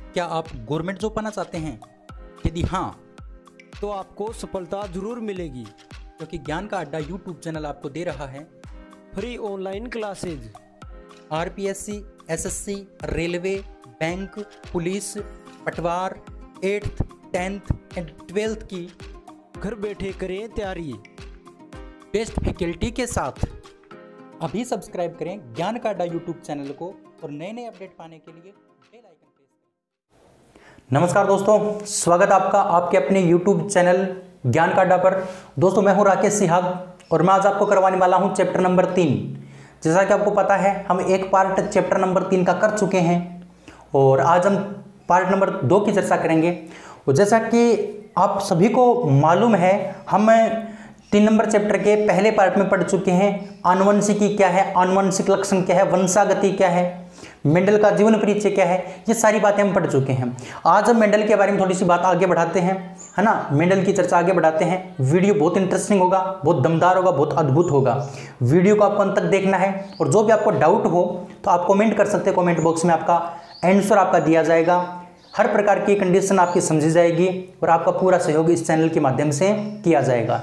क्या आप government job पाना चाहते हैं? यदि हाँ, तो आपको सफलता जरूर मिलेगी, क्योंकि ज्ञान का अड्डा यूट्यूब चैनल आपको दे रहा है free online classes. RPSC, SSC, railway, bank, police, पटवार, 8th, 10th एंड 12th की घर बैठे करें तैयारी। बेस्ट फैकल्टी के साथ अभी सब्सक्राइब करें ज्ञान का अड्डा यूट्यूब चैनल को और नए नए अपडेट पाने के लिए बेल आइकन प्रेस करें। नमस्कार दोस्तों, स्वागत आपका आपके अपने यूट्यूब चैनल ज्ञान का अड्डा पर। दोस्तों, मैं हूं राकेश सिहाग और मैं आज आपको करवाने वाला हूं चैप्टर नंबर 3। जैसा कि आपको पता है, हम एक पार्ट चैप्टर नंबर 3 का कर चुके हैं और आज हम पार्ट नंबर 2 की चर्चा करेंगे। और जैसा कि आप सभी को मालूम है, हम 3 नंबर चैप्टर के पहले पार्ट में पढ़ चुके हैं। आनुवंशिकी क्या है, आनुवंशिक लक्षण क्या है, वंशागति क्या है, मेंडल का जीवन परिचय क्या है, ये सारी बातें हम पढ़ चुके हैं। आज हम मेंडल के बारे में थोड़ी सी बात आगे बढ़ाते हैं, है ना। मेंडल की चर्चा आगे बढ़ाते हैं। वीडियो बहुत इंटरेस्टिंग होगा, बहुत दमदार होगा, बहुत अद्भुत होगा। वीडियो को आपको अंत तक देखना है और जो भी आपको डाउट हो तो आप कमेंट कर सकते हैं। कमेंट बॉक्स में आपका आंसर आपका दिया जाएगा। हर प्रकार की कंडीशन आपकी समझी जाएगी और आपका पूरा सहयोग इस चैनल के माध्यम से किया जाएगा।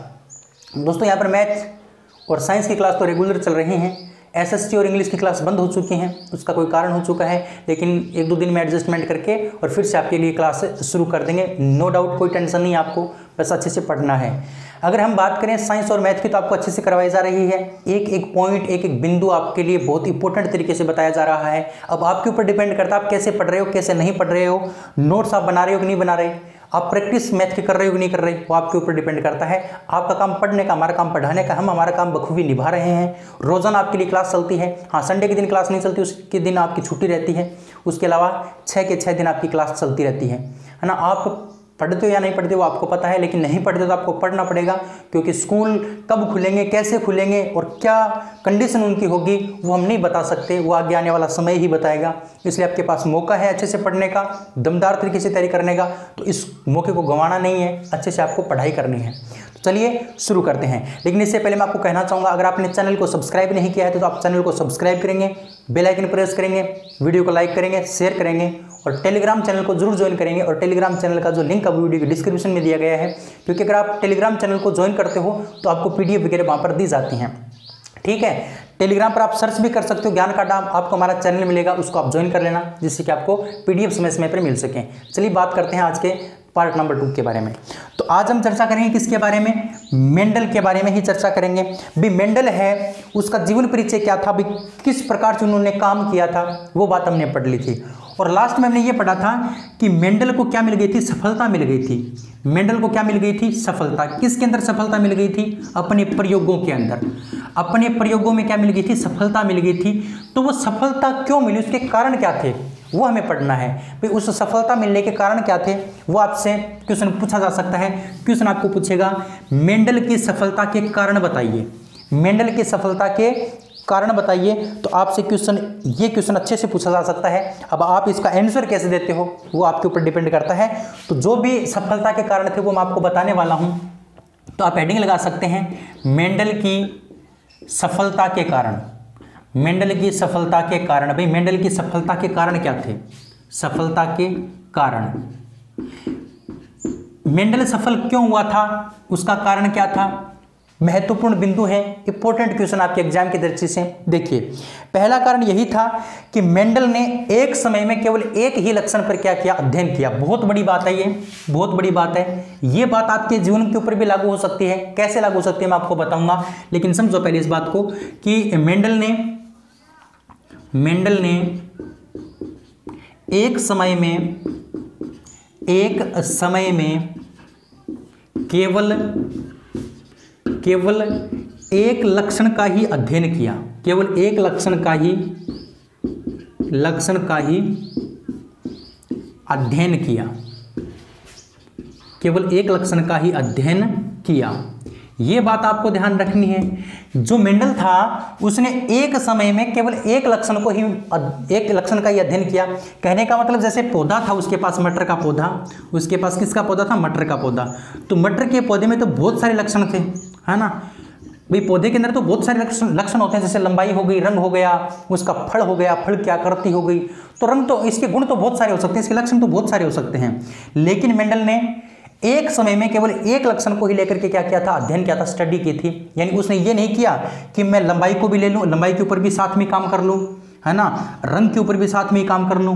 दोस्तों, यहाँ पर मैथ और साइंस की क्लास तो रेगुलर चल रही हैं। एसएसटी और इंग्लिश की क्लास बंद हो चुकी हैं, उसका कोई कारण हो चुका है, लेकिन 1-2 दिन में एडजस्टमेंट करके और फिर से आपके लिए क्लास शुरू कर देंगे। नो डाउट, कोई टेंशन नहीं, आपको बस अच्छे से पढ़ना है। अगर हम बात करें साइंस और मैथ की, तो आपको अच्छे से करवाई जा रही है। एक एक पॉइंट, एक एक बिंदु आपके लिए बहुत इंपॉर्टेंट तरीके से बताया जा रहा है। अब आपके ऊपर डिपेंड करता है आप कैसे पढ़ रहे हो, कैसे नहीं पढ़ रहे हो, नोट्स आप बना रहे हो कि नहीं बना रहे, आप प्रैक्टिस मैथ की कर रहे हो कि नहीं कर रहे, वो आपके ऊपर डिपेंड करता है। आपका काम पढ़ने का, हमारा काम पढ़ाने का। हम हमारा काम बखूबी निभा रहे हैं। रोजाना आपके लिए क्लास चलती है। हाँ, संडे के दिन क्लास नहीं चलती, उसके दिन आपकी छुट्टी रहती है। उसके अलावा 6 के 6 दिन आपकी क्लास चलती रहती है ना। आप पढ़ते हो या नहीं पढ़ते वो आपको पता है, लेकिन नहीं पढ़ते तो आपको पढ़ना पड़ेगा, क्योंकि स्कूल कब खुलेंगे, कैसे खुलेंगे और क्या कंडीशन उनकी होगी वो हम नहीं बता सकते, वो आगे आने वाला समय ही बताएगा। इसलिए आपके पास मौका है अच्छे से पढ़ने का, दमदार तरीके से तैयारी करने का, तो इस मौके को गंवाना नहीं है, अच्छे से आपको पढ़ाई करनी है। तो चलिए शुरू करते हैं। लेकिन इससे पहले मैं आपको कहना चाहूँगा, अगर आपने चैनल को सब्सक्राइब नहीं किया है तो आप चैनल को सब्सक्राइब करेंगे, बेल आइकन प्रेस करेंगे, वीडियो को लाइक करेंगे, शेयर करेंगे और टेलीग्राम चैनल को जरूर ज्वाइन करेंगे। और टेलीग्राम चैनल का जो लिंक अब वीडियो के डिस्क्रिप्शन में दिया गया है, क्योंकि अगर आप टेलीग्राम चैनल को ज्वाइन करते हो तो आपको पीडीएफ वगैरह वहाँ पर दी जाती हैं। ठीक है, टेलीग्राम पर आप सर्च भी कर सकते हो, ज्ञान का अड्डा आपको हमारा चैनल मिलेगा, उसको आप ज्वाइन कर लेना, जिससे कि आपको पीडीएफ समय समय पर मिल सके। चलिए बात करते हैं आज के पार्ट नंबर 2 के बारे में। तो आज हम चर्चा करेंगे किसके बारे में, मेंडल के बारे में ही चर्चा करेंगे। भी मेंडल है, उसका जीवन परिचय क्या था, भी किस प्रकार से उन्होंने काम किया था, वो बात हमने पढ़ ली थी। और लास्ट में हमने ये पढ़ा था कि मेंडल को क्या मिल गई थी, सफलता मिल गई थी। मेंडल को क्या मिल गई थी, सफलता। किसके अंदर सफलता मिल गई थी, अपने प्रयोगों के अंदर। अपने प्रयोगों में क्या मिल गई थी, सफलता मिल गई थी। तो वो सफलता क्यों मिली, उसके कारण क्या थे, वो हमें पढ़ना है। भाई उस सफलता मिलने के कारण क्या थे, वो आपसे क्वेश्चन पूछा जा सकता है। क्वेश्चन आपको पूछेगा, मेंडल की सफलता के कारण बताइए, मेंडल की सफलता के कारण बताइए। तो आपसे ये क्वेश्चन अच्छे से पूछा जा सकता है। अब आप इसका आंसर कैसे देते हो वो आपके ऊपर डिपेंड करता है। तो जो भी सफलता के कारण थे वो मैं आपको बताने वाला हूं। तो आप हेडिंग लगा सकते हैं, मेंडल की सफलता के कारण। मेंडल की सफलता के कारण। भाई मेंडल की सफलता के कारण क्या थे, सफलता के कारण। मेंडल सफल क्यों हुआ था, उसका कारण क्या था, महत्वपूर्ण बिंदु है, इंपॉर्टेंट क्वेश्चन आपके एग्जाम की दृष्टि से। देखिए, पहला कारण यही था कि मेंडल ने एक समय में केवल एक ही लक्षण पर क्या किया, अध्ययन किया। बहुत बड़ी बात है ये, बहुत बड़ी बात है। ये बात आपके जीवन के ऊपर भी लागू हो सकती है। कैसे लागू हो सकती है मैं आपको बताऊंगा, लेकिन समझो पहले इस बात को कि मेंडल ने एक समय में केवल एक लक्षण का ही अध्ययन किया। केवल एक लक्षण का ही अध्ययन किया। केवल एक लक्षण का ही अध्ययन किया। ये बात आपको ध्यान रखनी है। जो मेंडल था उसने एक समय में केवल एक लक्षण का ही अध्ययन किया। कहने का मतलब, जैसे पौधा था उसके पास, मटर का पौधा, उसके पास किसका पौधा था, मटर का पौधा। तो मटर के पौधे में तो बहुत सारे लक्षण थे, है ना। भाई पौधे के अंदर तो बहुत सारे लक्षण होते हैं, जैसे लंबाई हो गई, रंग हो गया, उसका फल हो गया, फल क्या करती हो गई, तो रंग तो इसके गुण तो बहुत सारे हो सकते हैं, इसके लक्षण तो बहुत सारे हो सकते हैं। लेकिन मेंडल ने एक समय में केवल एक लक्षण को ही लेकर के क्या किया था, अध्ययन किया था, स्टडी की थी। यानी उसने ये नहीं किया कि मैं लंबाई को भी ले लूं, लंबाई के ऊपर भी साथ में काम कर लूं, है ना, रंग के ऊपर भी साथ में काम कर लूं,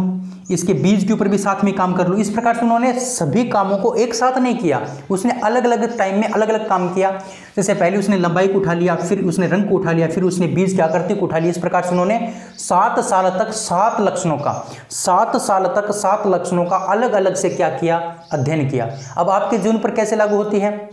इसके बीज के ऊपर भी साथ में काम कर लूं। इस प्रकार से उन्होंने सभी कामों को एक साथ नहीं किया, उसने अलग अलग टाइम में अलग अलग काम किया। जैसे पहले उसने लंबाई को उठा लिया, फिर उसने रंग को उठा लिया, फिर उसने बीज की आकृति को उठा लिया। इस प्रकार से उन्होंने 7 साल तक 7 लक्षणों का अलग अलग से क्या किया, अध्ययन किया। अब आपके जीवन पर कैसे लागू होती है,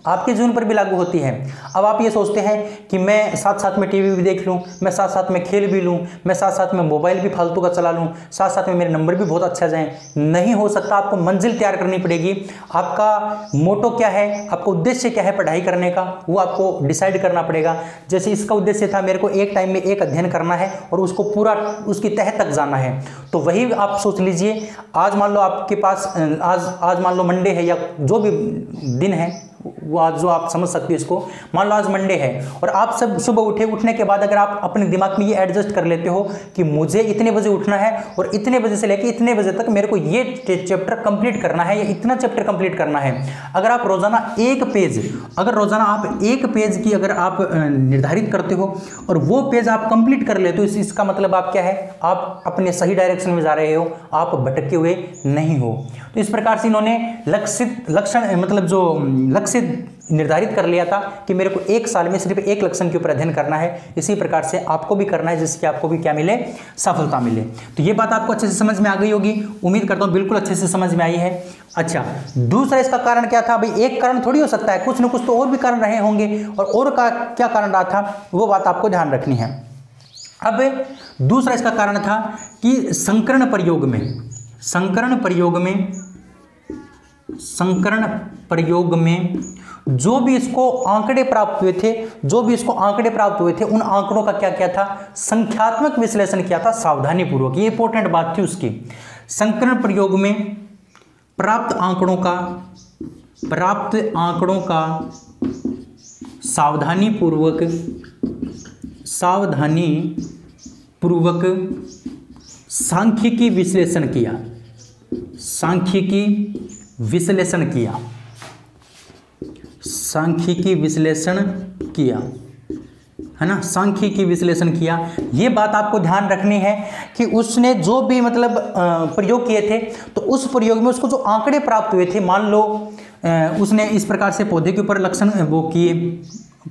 आपके जीवन पर भी लागू होती है। अब आप ये सोचते हैं कि मैं साथ साथ में टीवी भी देख लूं, मैं साथ साथ में खेल भी लूं, मैं साथ साथ में मोबाइल भी फालतू का चला लूं, साथ साथ में मेरे नंबर भी बहुत अच्छा जाएं। नहीं हो सकता, आपको मंजिल तैयार करनी पड़ेगी। आपका मोटो क्या है, आपका उद्देश्य क्या है पढ़ाई करने का, वो आपको डिसाइड करना पड़ेगा। जैसे इसका उद्देश्य था, मेरे को एक टाइम में एक अध्ययन करना है और उसको पूरा उसकी तह तक जाना है। तो वही आप सोच लीजिए, आज मान लो आपके पास आज मान लो मंडे है या जो भी दिन है वो आज जो आप समझ सकते हो इसको, मान लो आज मंडे है और आप सब सुबह उठने के बाद अगर आप अपने दिमाग में ये एडजस्ट कर लेते हो कि मुझे इतने बजे उठना है और इतने बजे से लेकर इतने बजे तक मेरे को ये चैप्टर कंप्लीट करना है या इतना चैप्टर कंप्लीट करना है। अगर आप रोजाना एक पेज की अगर आप निर्धारित करते हो और वो पेज आप कंप्लीट कर लेते हो, इसका मतलब आप क्या है, आप अपने सही डायरेक्शन में जा रहे हो, आप भटके हुए नहीं हो। तो इस प्रकार से इन्होंने लक्ष्य निर्धारित कर लिया था कि मेरे को एक साल में सिर्फ एक लक्षण के ऊपर अध्ययन करना है। इसी प्रकार से आपको भी करना है, जिससे आपको भी क्या मिले, सफलता मिले। तो ये बात आपको अच्छे से समझ में आ गई होगी, उम्मीद करता हूँ बिल्कुल अच्छे से समझ में आई है। अच्छा, दूसरा इसका कारण क्या था, भाई एक कारण थोड़ी हो सकता है, कुछ न कुछ तो और भी कारण रहे होंगे, और का क्या कारण रहा था वो बात आपको ध्यान रखनी है। अब दूसरा इसका कारण था कि संकरण प्रयोग में जो भी इसको आंकड़े प्राप्त हुए थे, उन आंकड़ों का क्या किया था, संख्यात्मक विश्लेषण किया था सावधानी पूर्वक। ये इंपॉर्टेंट बात थी उसकी। संकरण प्रयोग में प्राप्त आंकड़ों का सावधानी पूर्वक सांख्यिकी विश्लेषण किया, है ना, सांख्यिकी विश्लेषण किया। ये बात आपको ध्यान रखनी है कि उसने जो भी मतलब प्रयोग किए थे, तो उस प्रयोग में उसको जो आंकड़े प्राप्त हुए थे, मान लो उसने इस प्रकार से पौधे के ऊपर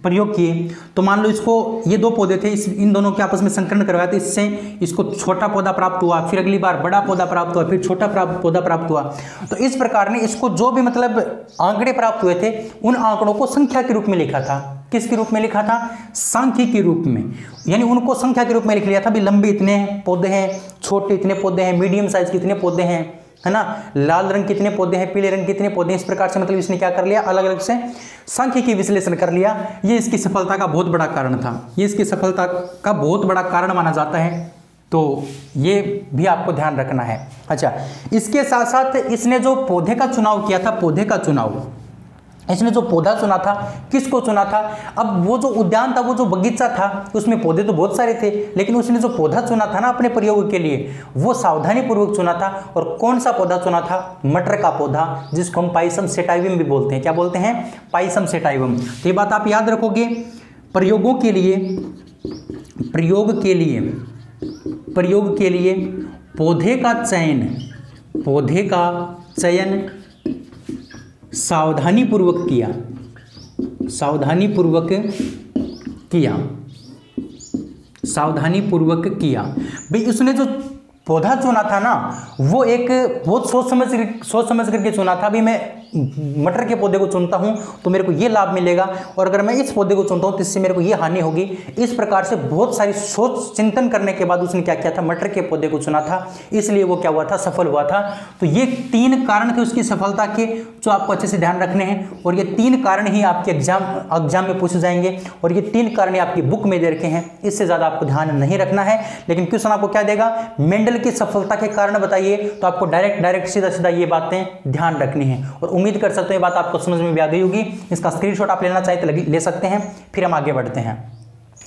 प्रयोग किए, तो मान लो इसको ये 2 पौधे थे, इन दोनों के आपस में संकरण करवाया, तो इससे इसको छोटा पौधा प्राप्त हुआ, फिर अगली बार बड़ा पौधा प्राप्त हुआ, फिर छोटा पौधा प्राप्त हुआ। तो इस प्रकार ने इसको जो भी मतलब आंकड़े प्राप्त हुए थे, उन आंकड़ों को संख्या के रूप में लिखा था। किसके रूप में लिखा था, सांख्यिकी के रूप में। यानी उनको संख्या के रूप में लिख लिया था, भी लंबे इतने पौधे हैं, छोटे इतने पौधे हैं, मीडियम साइज के इतने पौधे हैं, है ना, लाल रंग कितने पौधे हैं, पीले रंग कितने पौधे हैं। इस प्रकार से मतलब इसने क्या कर लिया, अलग अलग से सांख्यिकी विश्लेषण कर लिया। ये इसकी सफलता का बहुत बड़ा कारण था, ये इसकी सफलता का बहुत बड़ा कारण माना जाता है। तो ये भी आपको ध्यान रखना है। अच्छा, इसके साथ साथ इसने जो पौधे का चुनाव किया था, इसने जो पौधा चुना था, किसको चुना था, अब वो जो उद्यान था, वो जो बगीचा था, उसमें पौधे तो बहुत सारे थे, लेकिन उसने जो पौधा चुना था ना अपने प्रयोग के लिए, वो सावधानी पूर्वक चुना था। और कौन सा पौधा चुना था, मटर का पौधा, जिसको हम पाइसम सेटाइवम भी बोलते हैं। क्या बोलते हैं, पाइसम सेटाइवम। तो ये बात आप याद रखोगे। प्रयोग के लिए पौधे का चयन सावधानी पूर्वक किया। भाई उसने जो पौधा चुना था ना, वो एक बहुत सोच समझ करके चुना था। भी मैं मटर के पौधे को चुनता हूं तो मेरे को ये लाभ मिलेगा, और अगर मैं इस पौधे को चुनता हूं तो इससे मेरे को ये हानि होगी। इस प्रकार से बहुत सारी सोच चिंतन करने के बाद उसने क्या किया था, मटर के पौधे को चुना था। इसलिए वो क्या हुआ था, सफल हुआ था। तो ये 3 कारण थे उसकी सफलता के। जो आपको अच्छे से ध्यान रखने हैं। और ये 3 कारण ही आपके एग्जाम में पूछे जाएंगे और ये 3 कारण आपकी बुक में दे रखे हैं, इससे ज़्यादा आपको ध्यान नहीं रखना है। लेकिन क्वेश्चन आपको क्या देगा, मेंडल की सफलता के कारण बताइए, तो आपको डायरेक्ट सीधा ये बातें ध्यान रखनी है। और उम्मीद कर सकते हैं ये बात आपको समझ में भी आ गई होगी। इसका स्क्रीनशॉट आप लेना चाहें तो ले सकते हैं। फिर हम आगे बढ़ते हैं।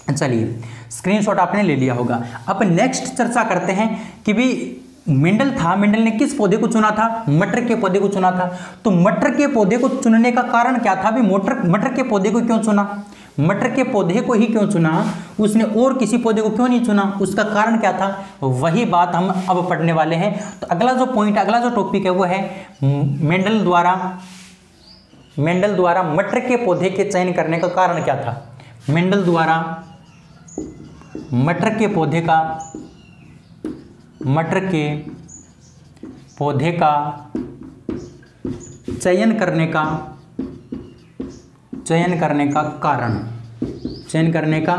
चलिए, स्क्रीनशॉट आपने ले लिया होगा। अब नेक्स्ट चर्चा करते हैं कि भी मेंडल था, मेंडल ने किस पौधे को चुना था, मटर के पौधे को चुना था। तो मटर के पौधे को चुनने का कारण क्या था भी, मटर के पौधे को क्यों चुना, मटर के पौधे को ही क्यों चुना, उसने और किसी पौधे को क्यों नहीं चुना, उसका कारण क्या था, वही बात हम अब पढ़ने वाले हैं। तो अगला जो पॉइंट, अगला जो टॉपिक है वो है मेंडल द्वारा मटर के पौधे के चयन करने का कारण क्या था। मेंडल द्वारा मटर के पौधे का चयन करने का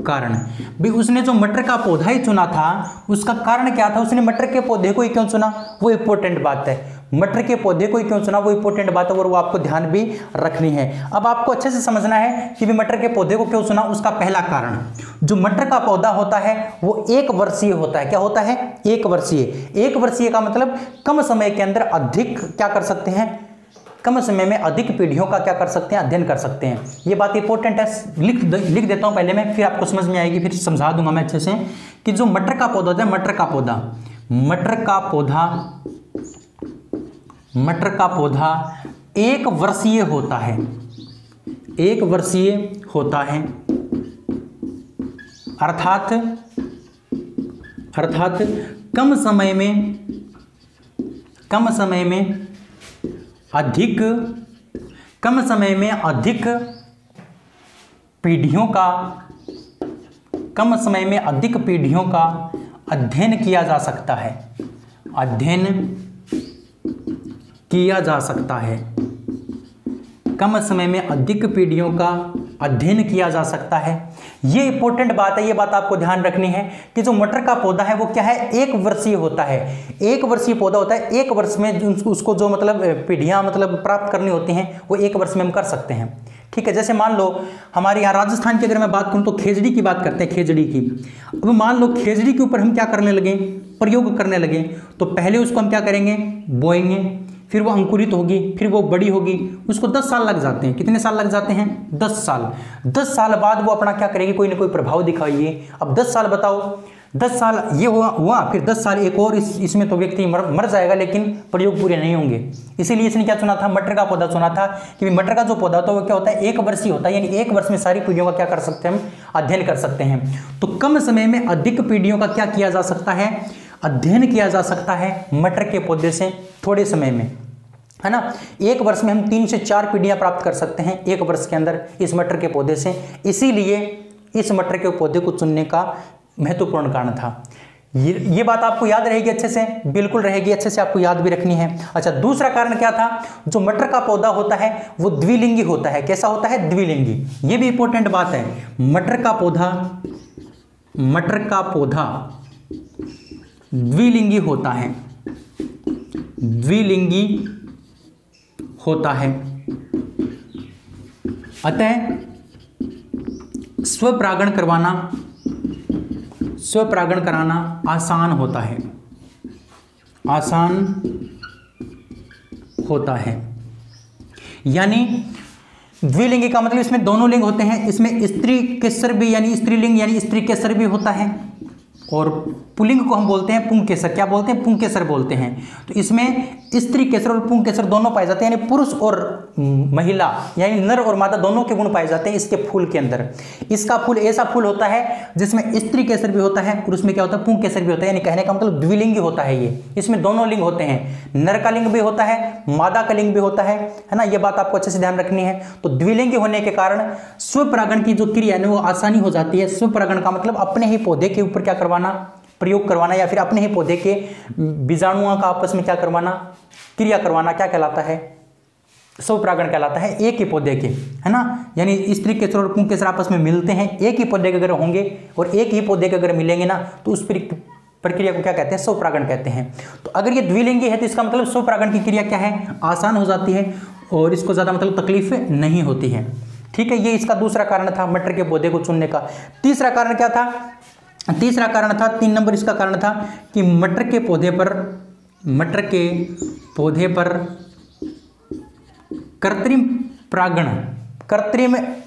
कारण भी, उसने जो मटर का पौधा ही चुना था उसका कारण क्या था, उसने मटर के पौधे को ही क्यों चुना, वो इंपॉर्टेंट बात है। मटर के पौधे को ही क्यों चुना, वो इंपॉर्टेंट बात है और वो आपको ध्यान भी रखनी है। अब आपको अच्छे से समझना है कि भी मटर के पौधे को क्यों चुना। उसका पहला कारण, जो मटर का पौधा होता है वो 1 वर्षीय होता है। क्या होता है, 1 वर्षीय। 1 वर्षीय का मतलब कम समय के अंदर अधिक क्या कर सकते हैं, कम समय में अधिक पीढ़ियों का क्या कर सकते हैं, अध्ययन कर सकते हैं। ये बात इंपॉर्टेंट है, लिख देता हूं पहले मैं, फिर आपको समझ में आएगी, फिर समझा दूंगा मैं अच्छे से कि जो मटर का पौधा होता है, मटर का पौधा 1 वर्षीय होता है, 1 वर्षीय होता है। अर्थात कम समय में अधिक पीढ़ियों का अध्ययन किया जा सकता है, कम समय में अधिक पीढ़ियों का अध्ययन किया जा सकता है। ये इंपॉर्टेंट बात है, ये बात आपको ध्यान रखनी है कि जो मटर का पौधा है वो क्या है, 1 वर्षीय होता है। 1 वर्षीय पौधा होता है, 1 वर्ष में उसको जो मतलब पीढ़ियां मतलब प्राप्त करनी होती हैं वो 1 वर्ष में हम कर सकते हैं। ठीक है, जैसे मान लो हमारे यहाँ राजस्थान की अगर मैं बात करूँ तो खेजड़ी की बात करते हैं, खेजड़ी की। अब मान लो खेजड़ी के ऊपर हम क्या करने लगे, प्रयोग करने लगे, तो पहले उसको हम क्या करेंगे, बोएंगे, फिर वो अंकुरित होगी, फिर वो बड़ी होगी, उसको 10 साल लग जाते हैं। कितने साल लग जाते हैं, 10 साल। 10 साल बाद वो अपना क्या करेगी, कोई ना कोई प्रभाव दिखाइए। अब 10 साल बताओ, 10 साल ये हुआ, फिर 10 साल एक और इसमें तो व्यक्ति मर जाएगा, लेकिन प्रयोग पूरे नहीं होंगे। इसीलिए इसने क्या चुना था, मटर का पौधा चुना था कि मटर का जो पौधा होता है वो क्या होता है, 1 वर्षीय होता है, यानी 1 वर्ष में सारी पीढ़ियों का क्या कर सकते हैं, हम अध्ययन कर सकते हैं। तो कम समय में अधिक पीढ़ियों का क्या किया जा सकता है, अध्ययन किया जा सकता है मटर के पौधे से थोड़े समय में, है ना। 1 वर्ष में हम 3 से 4 पीढ़ियां प्राप्त कर सकते हैं 1 वर्ष के अंदर इस मटर के पौधे से। इसीलिए इस मटर के पौधे को चुनने का महत्वपूर्ण कारण था। ये बात आपको याद रहेगी अच्छे से, बिल्कुल रहेगी, अच्छे से आपको याद भी रखनी है। अच्छा, दूसरा कारण क्या था, जो मटर का पौधा होता है वो द्विलिंगी होता है। कैसा होता है, द्विलिंगी। ये भी इंपॉर्टेंट बात है। मटर का पौधा द्विलिंगी होता है, द्विलिंगी होता है। अतः स्वपरागण कराना आसान होता है। यानी द्विलिंगी का मतलब इसमें दोनों लिंग होते हैं, इसमें स्त्री केसर भी यानी स्त्रीलिंग यानी स्त्री केसर भी होता है, और पुल्लिंग को हम बोलते हैं पुंकेसर। क्या बोलते हैं, पुंकेसर बोलते हैं। तो इसमें स्त्री केसर और पुंकेसर दोनों पाए जाते हैं, यानी पुरुष और महिला यानी नर और मादा दोनों के गुण पाए जाते हैं इसके फूल के अंदर। इसका फूल ऐसा फूल होता है जिसमें स्त्री केसर भी होता है और उसमें क्या होता है, पुंकेसर भी होता है। यानी कहने का मतलब द्विलिंगी होता है ये, इसमें दोनों लिंग होते हैं, नर का लिंग भी होता है, मादा का लिंग भी होता है ना। ये बात आपको अच्छे से ध्यान रखनी है। तो द्विलिंगी होने के कारण स्वपरागण की जो क्रिया है वो आसानी हो जाती है। स्वपरागण का मतलब अपने ही पौधे के ऊपर क्या करवाना, प्रयोग करवाना, या फिर अपने ही पौधे के बीजाणुओं का आपस में क्या करवाना, क्रिया करवाना, क्या कहलाता है, स्वपरागण कहलाता है। एक ही पौधे के, है ना। यानी स्त्री केसर और पुंकेसर आपस में मिलते हैं, एक ही पौधे के अगर होंगे और एक ही पौधे के अगर मिलेंगे ना तो उस प्रक्रिया को क्या कहते हैं, स्वपरागण कहते हैं। तो अगर ये द्विलिंगी है तो इसका मतलब स्वपरागण की क्रिया क्या है, आसान हो जाती है और इसको ज़्यादा मतलब तकलीफ नहीं होती है। ठीक है, ये इसका दूसरा कारण था मटर के पौधे को चुनने का। तीसरा कारण क्या था, तीसरा कारण था 3 नंबर इसका कारण था कि मटर के पौधे पर कृत्रिम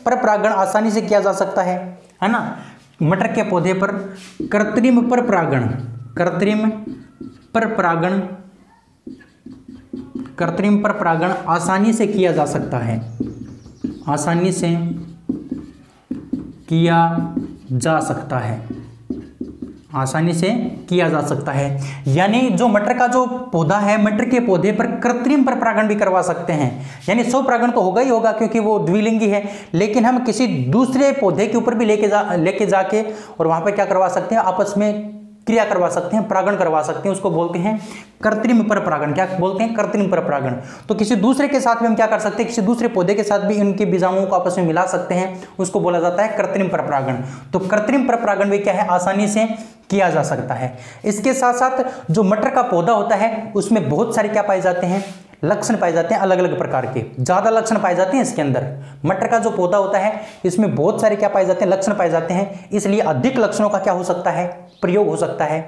परपरागण आसानी से किया जा सकता है ना। मटर के पौधे पर कृत्रिम परपरागण आसानी से किया जा सकता है, आसानी से किया जा सकता है, आसानी से किया जा सकता है। यानी जो मटर का जो पौधा है, मटर के पौधे पर कृत्रिम परपरागण भी करवा सकते हैं। यानी स्वपरागण तो होगा ही होगा क्योंकि वो द्विलिंगी है, लेकिन हम किसी दूसरे पौधे के ऊपर भी लेके जाके और वहां पर क्या करवा सकते हैं, आपस में क्रिया करवा सकते हैं, परागण करवा सकते हैं। उसको बोलते हैं कृत्रिम परपरागण। क्या बोलते हैं, कृत्रिम परपरागण। तो किसी दूसरे के साथ भी हम क्या कर सकते हैं, किसी दूसरे पौधे के साथ भी इनके बीजाणुओं को आपस में मिला सकते हैं, उसको बोला जाता है कृत्रिम परपरागण। तो कृत्रिम परपरागण भी क्या है, आसानी से किया जा सकता है। इसके साथ साथ जो मटर का पौधा होता है उसमें बहुत सारे क्या पाए जाते हैं, लक्षण पाए जाते हैं, अलग अलग प्रकार के ज्यादा लक्षण पाए जाते हैं इसके अंदर। मटर का जो पौधा होता है इसमें बहुत सारे क्या पाए जाते हैं, लक्षण पाए जाते हैं, इसलिए अधिक लक्षणों का क्या हो सकता है, प्रयोग हो सकता है।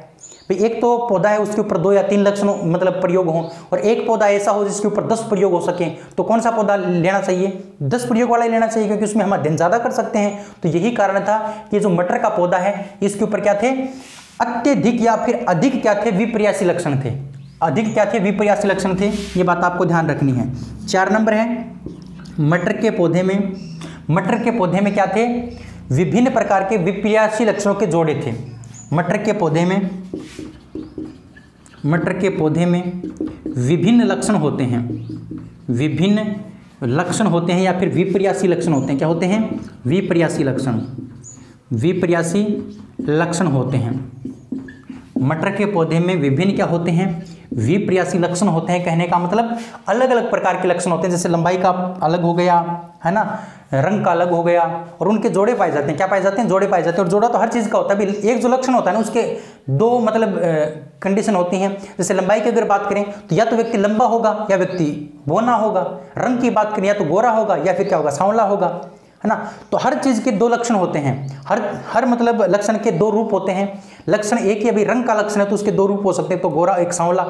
भाई एक तो पौधा है उसके ऊपर 2 या 3 लक्षणों मतलब प्रयोग हो, और एक पौधा ऐसा हो जिसके ऊपर 10 प्रयोग हो सके, तो कौन सा पौधा लेना चाहिए, 10 प्रयोग वाला ही लेना चाहिए, क्योंकि उसमें हम अध्ययन ज्यादा कर सकते हैं। तो यही कारण था कि जो मटर का पौधा है इसके ऊपर क्या थे, अत्यधिक या फिर अधिक क्या थे, विपर्यासी लक्षण थे। अधिक क्या थे, विपर्यासी लक्षण थे। ये बात आपको ध्यान रखनी है। 4 नंबर है, मटर के पौधे में क्या थे, विभिन्न प्रकार के विपर्यासी लक्षणों के जोड़े थे। मटर के पौधे में विभिन्न लक्षण होते हैं, विभिन्न लक्षण होते हैं या फिर विपर्यासी लक्षण होते हैं। क्या होते हैं, विपर्यासी लक्षण होते हैं। मटर के पौधे में विभिन्न क्या होते हैं, विपर्यासी लक्षण होते हैं। कहने का मतलब अलग अलग प्रकार के लक्षण होते हैं, जैसे लंबाई का अलग हो गया है ना, रंग का अलग हो गया, और उनके जोड़े पाए जाते हैं। क्या पाए जाते हैं, जोड़े पाए जाते हैं। और जोड़ा तो हर चीज़ का होता है। एक जो लक्षण होता है ना उसके 2 मतलब कंडीशन होती हैं। जैसे लंबाई की अगर बात करें तो या तो व्यक्ति लंबा होगा या व्यक्ति बौना होगा। रंग की बात करें या तो गोरा होगा या फिर क्या होगा, सांवला होगा, है ना। तो हर चीज़ के 2 लक्षण होते हैं। हर मतलब लक्षण के 2 रूप होते हैं। लक्षण एक ही, अभी रंग का लक्षण है तो उसके 2 रूप हो सकते हैं, तो गोरा एक सांवला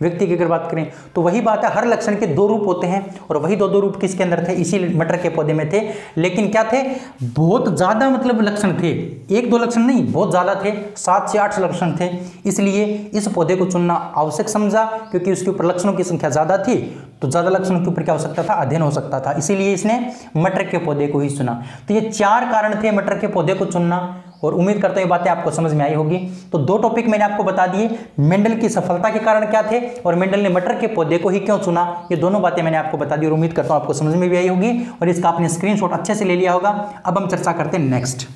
व्यक्ति की अगर बात करें तो वही बात है, हर लक्षण के 2 रूप होते हैं। और वही 2 रूप किसके अंदर थे, इसी मटर के पौधे में थे। लेकिन क्या थे, बहुत ज़्यादा मतलब लक्षण थे, 1-2 लक्षण नहीं, बहुत ज़्यादा थे, 7 से 8 लक्षण थे। इसलिए इस पौधे को चुनना आवश्यक समझा, क्योंकि उसके ऊपर लक्षणों की संख्या ज़्यादा थी, तो ज़्यादा लक्षणों के ऊपर क्या हो सकता था, अध्ययन हो सकता था। इसीलिए इसने मटर के पौधे को ही चुना। तो ये 4 कारण थे मटर के पौधे को चुनना, और उम्मीद करता हूं ये बातें आपको समझ में आई होगी। तो 2 टॉपिक मैंने आपको बता दिए, मेंडल की सफलता के कारण क्या थे और मेंडल ने मटर के पौधे को ही क्यों चुना। ये दोनों बातें मैंने आपको बता दी और उम्मीद करता हूं आपको समझ में भी आई होगी और इसका आपने स्क्रीनशॉट अच्छे से ले लिया होगा। अब हम चर्चा करते हैं नेक्स्ट।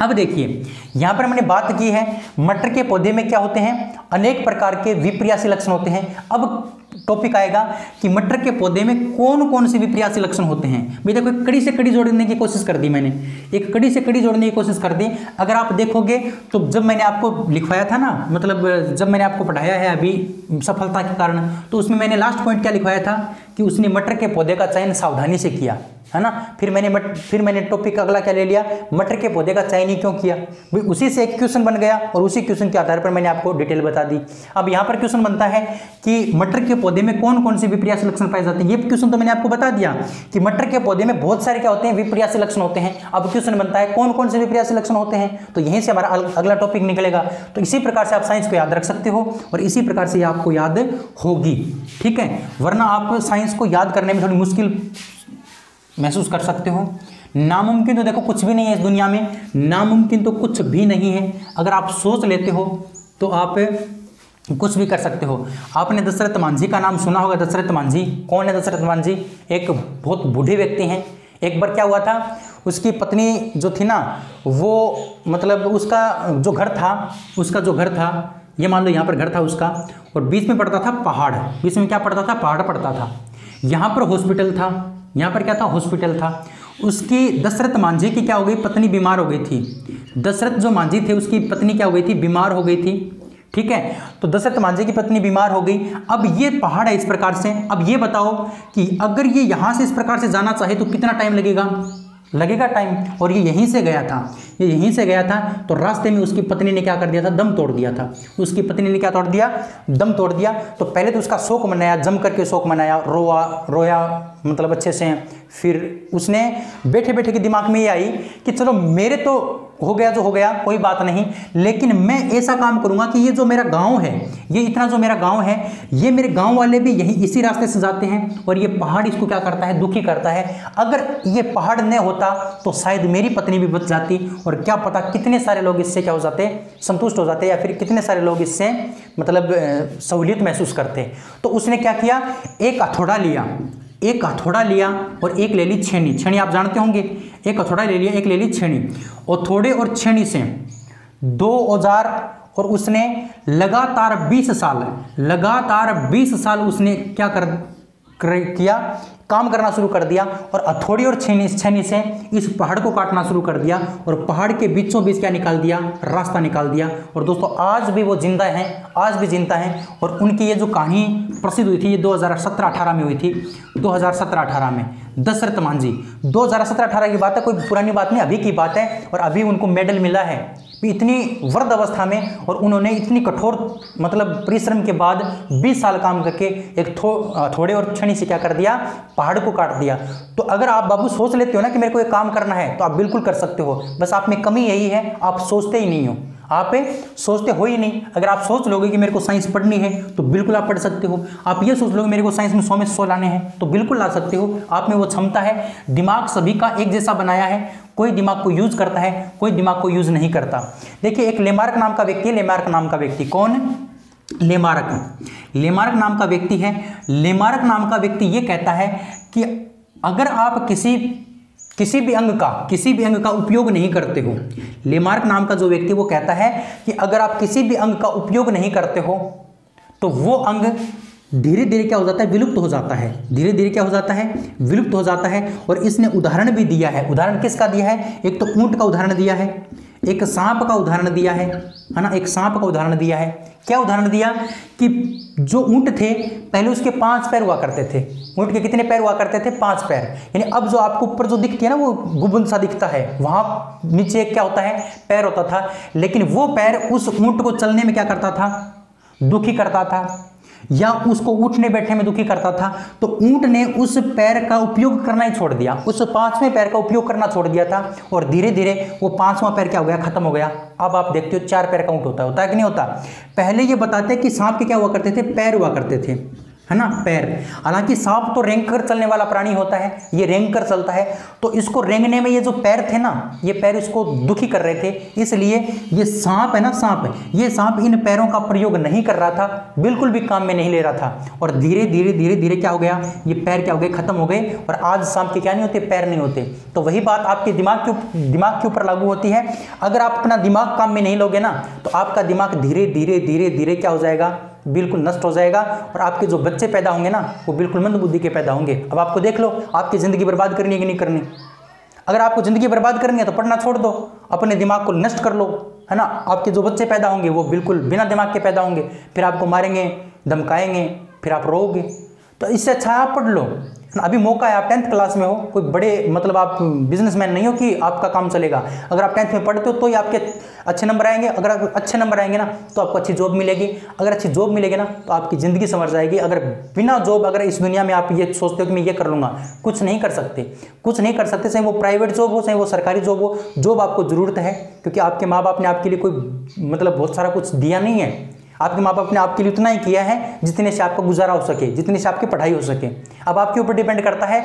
अब देखिए यहां पर मैंने बात की है मटर के पौधे में क्या होते हैं, अनेक प्रकार के विपर्यासी लक्षण होते हैं। अब टॉपिक आएगा कि मटर के पौधे में कौन कौन से विपर्यासी लक्षण होते हैं। भाई देखो कड़ी से कड़ी जोड़ने की कोशिश कर दी मैंने, एक कड़ी से कड़ी जोड़ने की कोशिश कर दी। अगर आप देखोगे तो जब मैंने आपको लिखवाया था ना, मतलब जब मैंने आपको पढ़ाया है अभी सफलता के कारण, तो उसमें मैंने लास्ट पॉइंट क्या लिखवाया था कि उसने मटर के पौधे का चयन सावधानी से किया, है ना। फिर मैंने टॉपिक अगला क्या ले लिया, मटर के पौधे का चयन ही क्यों किया। भाई उसी से एक क्वेश्चन बन गया और उसी क्वेश्चन के आधार पर मैंने आपको डिटेल बता दी। अब यहाँ पर क्वेश्चन बनता है कि मटर के पौधे में कौन कौन से विपर्यासी लक्षण पाए जाते हैं। ये क्वेश्चन तो मैंने आपको बता दिया कि मटर के पौधे में बहुत सारे क्या होते हैं, विपर्यासी लक्षण होते हैं। अब क्वेश्चन बनता है कौन कौन से विपर्यासी लक्षण होते हैं, तो यहीं से हमारा अगला टॉपिक निकलेगा। तो इसी प्रकार से आप साइंस को याद रख सकते हो और इसी प्रकार से आपको याद होगी, ठीक है। वरना आप साइंस को याद करने में थोड़ी मुश्किल महसूस कर सकते हो। नामुमकिन तो देखो कुछ भी नहीं है इस दुनिया में, नामुमकिन तो कुछ भी नहीं है। अगर आप सोच लेते हो तो आप कुछ भी कर सकते हो। आपने दशरथ मांझी का नाम सुना होगा। दशरथ मांझी कौन है? दशरथ मांझी एक बहुत बूढ़े व्यक्ति हैं। एक बार क्या हुआ था, उसकी पत्नी जो थी ना, वो मतलब उसका जो घर था, ये मान लो यहाँ पर घर था उसका, और बीच में पड़ता था पहाड़। बीच में क्या पड़ता था? पहाड़ पड़ता था। यहाँ पर हॉस्पिटल था, यहाँ पर क्या था? हॉस्पिटल था। उसकी दशरथ मांझी की क्या हो गई? पत्नी बीमार हो गई थी। दशरथ जो मांझी थे उसकी पत्नी क्या हो गई थी? बीमार हो गई थी। ठीक है। तो दशरथ मांझी की पत्नी बीमार हो गई। अब ये पहाड़ है इस प्रकार से, अब ये बताओ कि अगर ये यहां से इस प्रकार से जाना चाहे तो कितना टाइम लगेगा टाइम। और ये यहीं से गया था, ये यहीं से गया था। तो रास्ते में उसकी पत्नी ने क्या कर दिया था, दम तोड़ दिया था। उसकी पत्नी ने क्या तोड़ दिया, दम तोड़ दिया। तो पहले तो उसका शोक मनाया, जम करके शोक मनाया, रोया मतलब अच्छे से। फिर उसने बैठे बैठे के दिमाग में ये आई कि चलो मेरे तो हो गया जो हो गया, कोई बात नहीं, लेकिन मैं ऐसा काम करूंगा कि ये जो मेरा गांव है, ये इतना जो मेरा गांव है, ये मेरे गांव वाले भी यही इसी रास्ते से जाते हैं और ये पहाड़ इसको क्या करता है, दुखी करता है। अगर ये पहाड़ न होता तो शायद मेरी पत्नी भी बच जाती और क्या पता कितने सारे लोग इससे क्या हो जाते, संतुष्ट हो जाते, या फिर कितने सारे लोग इससे मतलब सहूलियत महसूस करते। तो उसने क्या किया, एक हथौड़ा लिया और एक ले ली छेनी। छेनी आप जानते होंगे, एक हथौड़ा ले लिया, एक ले ली छेनी। और थोड़े और छेनी से 2 औजार, और उसने लगातार 20 साल उसने क्या किया, काम करना शुरू कर दिया। और हथौड़ी और छेनी से इस पहाड़ को काटना शुरू कर दिया और पहाड़ के बीचों बीच क्या निकाल दिया, रास्ता निकाल दिया। और दोस्तों आज भी वो जिंदा हैं, आज भी जिंदा हैं। और उनकी ये जो कहानी प्रसिद्ध हुई थी, ये 2017-18 में हुई थी, 2017-18 में दशरथ मांझी। 2017-18 की बात है, कोई पुरानी बात नहीं, अभी की बात है। और अभी उनको मेडल मिला है इतनी वृद्ध अवस्था में, और उन्होंने इतनी कठोर मतलब परिश्रम के बाद 20 साल काम करके एक थोड़े और छेनी से क्या कर दिया, पहाड़ को काट दिया। तो अगर आप बाबू सोच लेते हो ना कि मेरे को ये काम करना है, तो आप बिल्कुल कर सकते हो। बस आप में कमी यही है, आप सोचते ही नहीं हो, आप सोचते हो ही नहीं। अगर आप सोच लोगे कि मेरे को साइंस पढ़नी है तो बिल्कुल आप पढ़ सकते हो। आप ये सोच लोगे मेरे को साइंस में 100 में 100 लाने हैं तो बिल्कुल ला सकते हो। आप में वो क्षमता है। दिमाग सभी का एक जैसा बनाया है, कोई दिमाग को यूज करता है, कोई दिमाग को यूज नहीं करता। देखिए एक लेमार्क नाम का व्यक्ति है। लेमार्क नाम का व्यक्ति कौन? लेमार्क नाम का व्यक्ति है। लेमार्क नाम का व्यक्ति ये कहता है कि अगर आप किसी भी अंग का उपयोग नहीं करते हो, लेमार्क नाम का जो व्यक्ति वो कहता है कि अगर आप किसी भी अंग का उपयोग नहीं करते हो तो वो अंग धीरे धीरे क्या हो जाता है, विलुप्त हो जाता है। धीरे धीरे क्या हो जाता है, विलुप्त हो जाता है। और इसने उदाहरण भी दिया है। उदाहरण किसका दिया है? एक तो ऊंट का उदाहरण दिया है, एक सांप का उदाहरण दिया है ना, एक सांप का उदाहरण दिया है। क्या उदाहरण दिया कि जो ऊंट थे पहले उसके 5 पैर हुआ करते थे। ऊंट के कितने पैर हुआ करते थे? 5 पैर। यानी अब जो आपको ऊपर जो दिखती है ना, वो गुबुन सा दिखता है, वहां नीचे एक क्या होता है, पैर होता था। लेकिन वो पैर उस ऊंट को चलने में क्या करता था, दुखी करता था, या उसको उठने बैठने में दुखी करता था। तो ऊंट ने उस पैर का उपयोग करना ही छोड़ दिया, उस 5वें पैर का उपयोग करना छोड़ दिया था। और धीरे धीरे वो 5वां पैर क्या हो गया, खत्म हो गया। अब आप देखते हो 4 पैर का ऊंट होता है कि नहीं होता? पहले ये बताते हैं कि सांप के क्या हुआ करते थे, पैर हुआ करते थे, है ना, पैर। हालांकि सांप तो रेंग कर चलने वाला प्राणी होता है, ये रेंग कर चलता है। तो इसको रेंगने में ये जो पैर थे ना, ये पैर इसको दुखी कर रहे थे। इसलिए ये सांप है ना, ये सांप इन पैरों का प्रयोग नहीं कर रहा था, बिल्कुल भी काम में नहीं ले रहा था। और धीरे धीरे क्या हो गया, ये पैर क्या हो गए, खत्म हो गए। और आज सांप के क्या नहीं होते, पैर नहीं होते। तो वही बात आपके दिमाग के ऊपर लागू होती है। अगर आप अपना दिमाग काम में नहीं लोगे ना, तो आपका दिमाग धीरे धीरे क्या हो जाएगा, बिल्कुल नष्ट हो जाएगा। और आपके जो बच्चे पैदा होंगे ना, वो बिल्कुल मंद बुद्धि के पैदा होंगे। अब आपको देख लो, आपकी ज़िंदगी बर्बाद करनी है कि नहीं करनी? अगर आपको ज़िंदगी बर्बाद करनी है तो पढ़ना छोड़ दो, अपने दिमाग को नष्ट कर लो, है ना। आपके जो बच्चे पैदा होंगे वो बिल्कुल बिना दिमाग के पैदा होंगे, फिर आपको मारेंगे, धमकाएंगे, फिर आप रोओगे। तो इससे अच्छा आप पढ़ लो। अभी मौका है, आप 10th क्लास में हो, कोई बड़े मतलब आप बिजनेसमैन नहीं हो कि आपका काम चलेगा। अगर आप 10th में पढ़ते हो तो ही आपके अच्छे नंबर आएंगे। अगर अच्छे नंबर आएंगे ना तो आपको अच्छी जॉब मिलेगी। अगर अच्छी जॉब मिलेगी ना तो आपकी ज़िंदगी संवर जाएगी। अगर बिना जॉब, अगर इस दुनिया में आप ये सोचते हो कि मैं ये कर लूँगा, कुछ नहीं कर सकते, कुछ नहीं कर सकते। चाहे वो प्राइवेट जॉब हो, चाहे वो सरकारी जॉब हो, जॉब आपको ज़रूरत है, क्योंकि आपके माँ बाप ने आपके लिए कोई मतलब बहुत सारा कुछ दिया नहीं है। आपके माँ बाप ने आपके लिए उतना ही किया है जितने से आपका गुजारा हो सके, जितने से आपकी पढ़ाई हो सके। अब आपके ऊपर डिपेंड करता है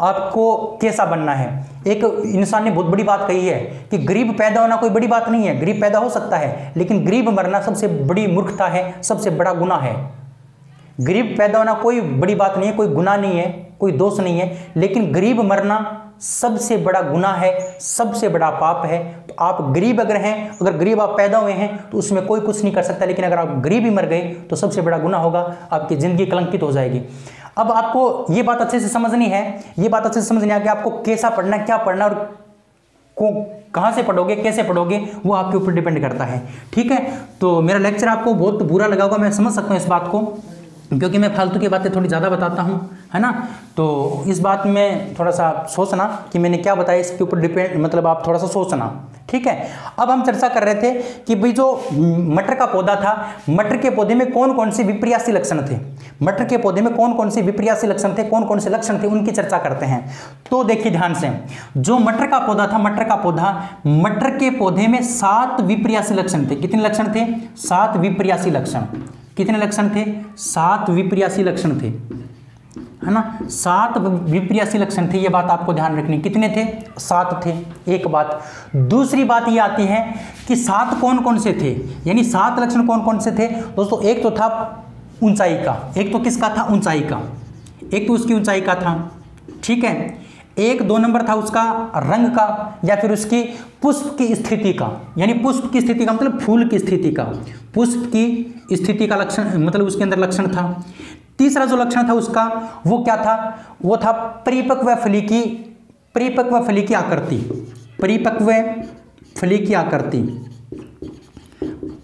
आपको कैसा बनना है। एक इंसान ने बहुत बड़ी बात कही है कि गरीब पैदा होना कोई बड़ी बात नहीं है। गरीब पैदा हो सकता है, लेकिन गरीब मरना सबसे बड़ी मूर्खता है, सबसे बड़ा गुनाह है। गरीब पैदा होना कोई बड़ी बात नहीं है, कोई गुनाह नहीं है, कोई दोष नहीं है, लेकिन गरीब मरना सबसे बड़ा गुनाह है, सबसे बड़ा पाप है। तो आप गरीब अगर हैं, अगर गरीब आप पैदा हुए हैं तो उसमें कोई कुछ नहीं कर सकता, लेकिन अगर आप गरीब ही मर गए तो सबसे बड़ा गुनाह होगा, आपकी ज़िंदगी कलंकित हो जाएगी। अब आपको ये बात अच्छे से समझनी है, ये बात अच्छे से समझनी है कि आपको कैसा पढ़ना है, क्या पढ़ना है और को कहाँ से पढ़ोगे, कैसे पढ़ोगे, वो आपके ऊपर डिपेंड करता है। ठीक है, तो मेरा लेक्चर आपको बहुत बुरा लगा होगा, मैं समझ सकता हूँ इस बात को, क्योंकि मैं फालतू की बातें थोड़ी ज़्यादा बताता हूँ, है ना। तो इस बात में थोड़ा सा सोचना कि मैंने क्या बताया, इसके ऊपर डिपेंड, मतलब आप थोड़ा सा सोचना। ठीक है, अब हम चर्चा कर रहे थे कि भाई जो मटर का पौधा था, मटर के पौधे में कौन कौन से विपर्यासी लक्षण थे, मटर के पौधे में कौन कौन से विपर्यासी लक्षण थे, कौन कौन से लक्षण थे, उनकी चर्चा करते हैं। तो देखिए ध्यान से, जो मटर का पौधा था, मटर का पौधा, मटर के पौधे में 7 विपर्यासी लक्षण थे। कितने लक्षण थे? 7 विपर्यासी लक्षण। कितने लक्षण थे? 7 विपर्यासी लक्षण थे, है ना। 7 विपर्यासी लक्षण थे, ये बात आपको ध्यान रखनी। कितने थे? 7 थे, एक बात। दूसरी बात ये आती है कि 7 कौन कौन से थे, यानी 7 लक्षण कौन कौन से थे दोस्तों। एक तो था ऊंचाई का, एक तो किसका था? ऊंचाई का, एक तो उसकी ऊंचाई का था। ठीक है, एक 2 नंबर था उसका रंग का, या फिर उसकी पुष्प की स्थिति का, यानी पुष्प की स्थिति का मतलब फूल की स्थिति का, पुष्प की स्थिति का लक्षण, मतलब उसके अंदर लक्षण था। तीसरा जो लक्षण था उसका वो क्या था? वो था परिपक्व फली की, परिपक्व फली की आकृति, परिपक्व फली की आकृति,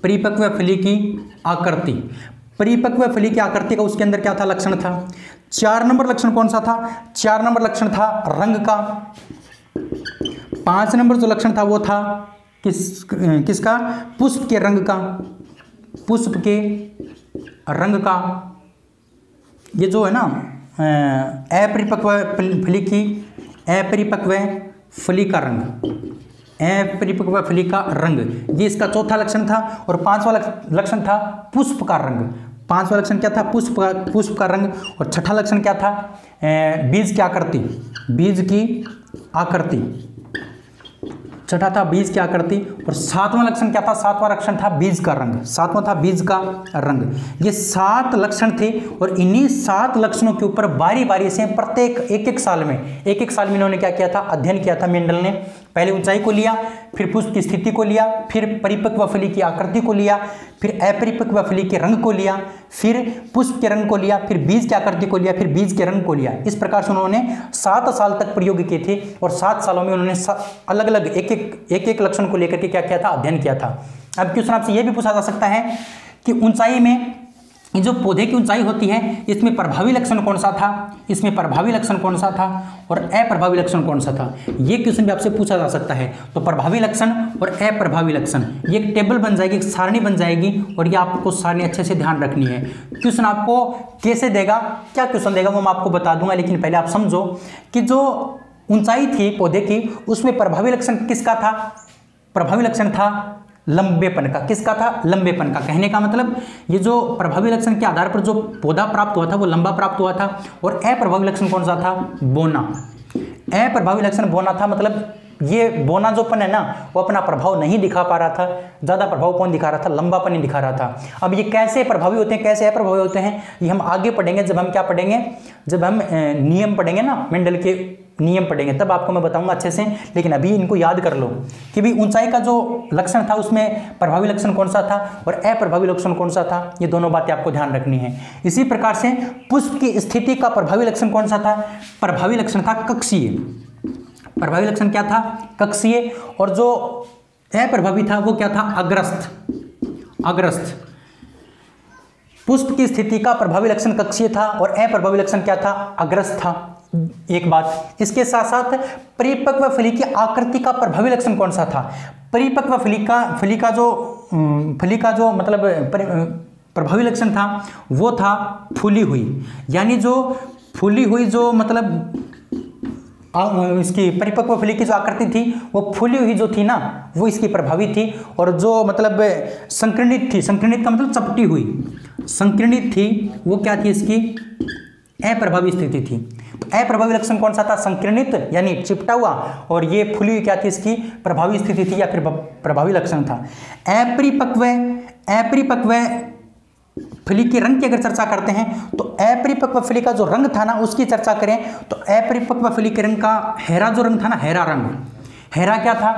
परिपक्व फली की आकृति, परिपक्व फली की आकृति का उसके अंदर क्या था? लक्षण था। 4 नंबर लक्षण कौन सा था? 4 नंबर लक्षण था रंग का। 5 नंबर जो लक्षण था वो था किसका? पुष्प के रंग का, पुष्प के रंग का। ये जो है ना अपरिपक्व फली की, अपरिपक्व फली का रंग, अपरिपक्व फली का रंग, ये इसका चौथा लक्षण था। और 5वां लक्षण था पुष्प का रंग। 5वां लक्षण क्या था? पुष्प का रंग। और छठा लक्षण क्या था? बीज की आकृति, बीज की आकृति, छठा था बीज की आकृति। और 7वां लक्षण क्या था? 7वां लक्षण था बीज का रंग, 7वां था बीज का रंग। ये 7 लक्षण थे, और इन्हीं 7 लक्षणों के ऊपर बारी बारी से प्रत्येक एक साल में इन्होंने क्या किया था? अध्ययन किया था मेंडल ने। पहले ऊंचाई को लिया, फिर पुष्प की स्थिति को लिया, फिर परिपक्व फली की आकृति को लिया, फिर अपरिपक्व फली के रंग को लिया, फिर पुष्प के रंग को लिया, फिर बीज की आकृति को लिया, फिर बीज के रंग को लिया। इस प्रकार से उन्होंने 7 साल तक प्रयोग किए थे, और 7 सालों में उन्होंने अलग अलग एक लक्षण को लेकर के क्या किया था? अध्ययन किया था। अब क्वेश्चन आपसे यह भी पूछा जा सकता है कि ऊंचाई में, ये जो पौधे की ऊंचाई होती है, इसमें प्रभावी लक्षण कौन सा था, इसमें प्रभावी लक्षण कौन सा था, और अप्रभावी लक्षण कौन सा था? ये क्वेश्चन भी आपसे पूछा जा सकता है। तो प्रभावी लक्षण और अप्रभावी लक्षण, ये एक टेबल बन जाएगी, एक सारणी बन जाएगी, और ये आपको सारणी अच्छे से ध्यान रखनी है। क्वेश्चन आपको कैसे देगा, क्या क्वेश्चन देगा वो मैं आपको बता दूंगा, लेकिन पहले आप समझो कि जो ऊंचाई थी पौधे की, उसमें प्रभावी लक्षण किसका था? प्रभावी लक्षण था लंबेपन का। किसका था? लंबेपन का। कहने का मतलब ये जो प्रभावी लक्षण के आधार पर जो पौधा प्राप्त हुआ था वो लंबा प्राप्त हुआ था। और अप्रभावी लक्षण कौन सा था? बोना। अप्रभावी लक्षण बोना था, मतलब ये बोनाजोपन है ना, वो अपना प्रभाव नहीं दिखा पा रहा था। ज़्यादा प्रभाव कौन दिखा रहा था? लंबापन ही दिखा रहा था। अब ये कैसे प्रभावी होते हैं, कैसे अप्रभावी होते हैं, ये हम आगे पढ़ेंगे। जब हम क्या पढ़ेंगे? जब हम नियम पढ़ेंगे ना, मेंडल के नियम पढ़ेंगे, तब आपको मैं बताऊंगा अच्छे से। लेकिन अभी इनको याद कर लो कि भाई ऊंचाई का जो लक्षण था उसमें प्रभावी लक्षण कौन सा था और अप्रभावी लक्षण कौन सा था। ये दोनों बातें आपको ध्यान रखनी है। इसी प्रकार से पुष्प की स्थिति का प्रभावी लक्षण कौन सा था? प्रभावी लक्षण था कक्षीय। प्रभावी लक्षण क्या था? कक्षीय। और जो अप्रभावी था वो क्या था? अग्रस्त। अग्रस्त। पुष्प की स्थिति का प्रभावी लक्षण कक्षीय था और अप्रभावी लक्षण क्या था? अग्रस्त था। एक बात, इसके साथ साथ परिपक्व फली की आकृति का प्रभावी लक्षण कौन सा था? परिपक्व फली का जो मतलब प्रभावी लक्षण था वो था फूली हुई। यानी जो फूली हुई जो मतलब इसकी परिपक्व फली की जो आकृति थी वो फूली हुई जो थी ना, वो इसकी प्रभावी थी। और जो मतलब संकीर्णित थी, संकीर्णित का मतलब चपटी हुई, संकीर्णित थी, वो क्या थी? इसकी अप्रभावी स्थिति थी। तो अप्रभावी लक्षण कौन सा था? संकीर्णित यानी चिपटा हुआ, और ये फूली हुई क्या थी? इसकी प्रभावी स्थिति थी या फिर प्रभावी लक्षण था। अपरिपक्व फली के रंग की अगर चर्चा करते हैं तो अपरिपक्व फली का जो रंग था ना उसकी चर्चा करें तो अपरिपक्व फली के रंग का हरा जो रंग था ना, हरा रंग, हरा क्या था?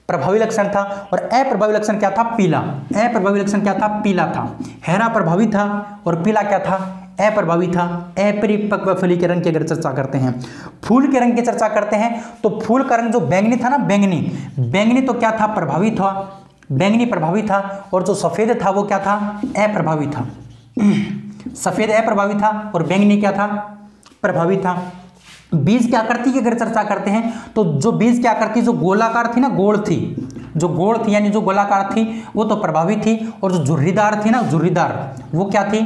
प्रभावी लक्षण था। और अप्रभावी लक्षण क्या था? पीला। अप्रभावी लक्षण क्या था? पीला था। हरा प्रभावी था और पीला क्या था? अप्रभावी था। अपरिपक्व फली के रंग की अगर चर्चा करते हैं, फूल के रंग की चर्चा करते हैं तो फूल का रंग जो बैंगनी था ना, बैंगनी तो क्या था, प्रभावी था, बैंगनी प्रभावी था, और जो सफेद था वो क्या था, अप्रभावी था। सफेद अप्रभावी था और बैंगनी क्या था, प्रभावी था। बीज की आकृति की अगर चर्चा करते हैं तो जो बीज की आकृति जो गोलाकार थी ना, गोल थी, जो गोल थी यानी जो गोलाकार थी वो तो प्रभावी थी, और जो झुर्रीदार थी ना, झुर्रीदार, वो क्या थी,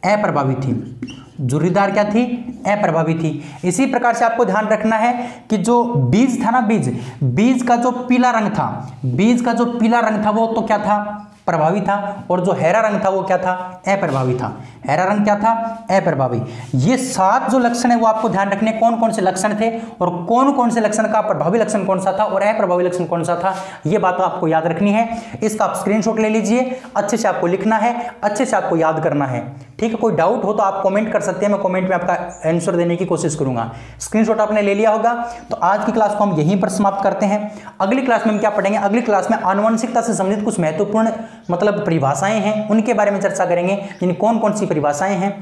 अप्रभावी थी। झुर्रीदार क्या थी, अप्रभावी थी। इसी प्रकार से आपको ध्यान रखना है कि जो बीज था ना, बीज का जो पीला रंग था, बीज का जो पीला रंग था वो तो क्या था, प्रभावी था, और जो हरा रंग था वो क्या था, अप्रभावी था। हरा रंग क्या था, अप्रभावी। ये 7 जो लक्षण है वो आपको ध्यान रखने, कौन कौन से लक्षण थे और कौन कौन से लक्षण का प्रभावी लक्षण कौन सा था और अप्रभावी लक्षण कौन सा था, ये बात आपको याद रखनी है। इसका आप स्क्रीनशॉट ले लीजिए, अच्छे से आपको लिखना है, अच्छे से आपको याद करना है, ठीक है। कोई डाउट हो तो आप कमेंट कर सकते हैं, मैं कमेंट में आपका आंसर देने की कोशिश करूंगा। स्क्रीनशॉट आपने ले लिया होगा, तो आज की क्लास को हम यहीं पर समाप्त करते हैं। अगली क्लास में हम क्या पढ़ेंगे, अगली क्लास में आनुवंशिकता से संबंधित कुछ महत्वपूर्ण मतलब परिभाषाएं हैं, उनके बारे में चर्चा करेंगे। यानी कौन कौन सी परिभाषाएं हैं,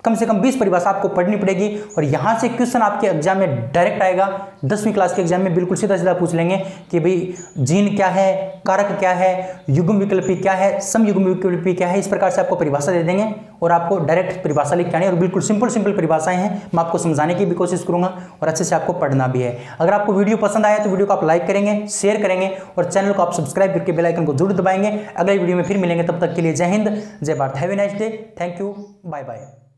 कम से कम 20 परिभाषा आपको पढ़नी पड़ेगी, और यहाँ से क्वेश्चन आपके एग्जाम में डायरेक्ट आएगा। 10वीं क्लास के एग्जाम में बिल्कुल सीधा सीधा पूछ लेंगे कि भाई जीन क्या है, कारक क्या है, युग्म विकल्पी क्या है, समयुग्म विकल्पी क्या है। इस प्रकार से आपको परिभाषा दे देंगे और आपको डायरेक्ट परिभाषा लिख के आनी है, और बिल्कुल सिंपल परिभाषाएं हैं, मैं आपको समझाने की भी कोशिश करूंगा और अच्छे से आपको पढ़ना भी है। अगर आपको वीडियो पसंद आया तो वीडियो को आप लाइक करेंगे, शेयर करेंगे, और चैनल को आप सब्सक्राइब करके बेल आइकन को जरूर दबाएंगे। अगले वीडियो में फिर मिलेंगे, तब तक के लिए जय हिंद, जय Bharat. Have a nice day, thank you, bye bye.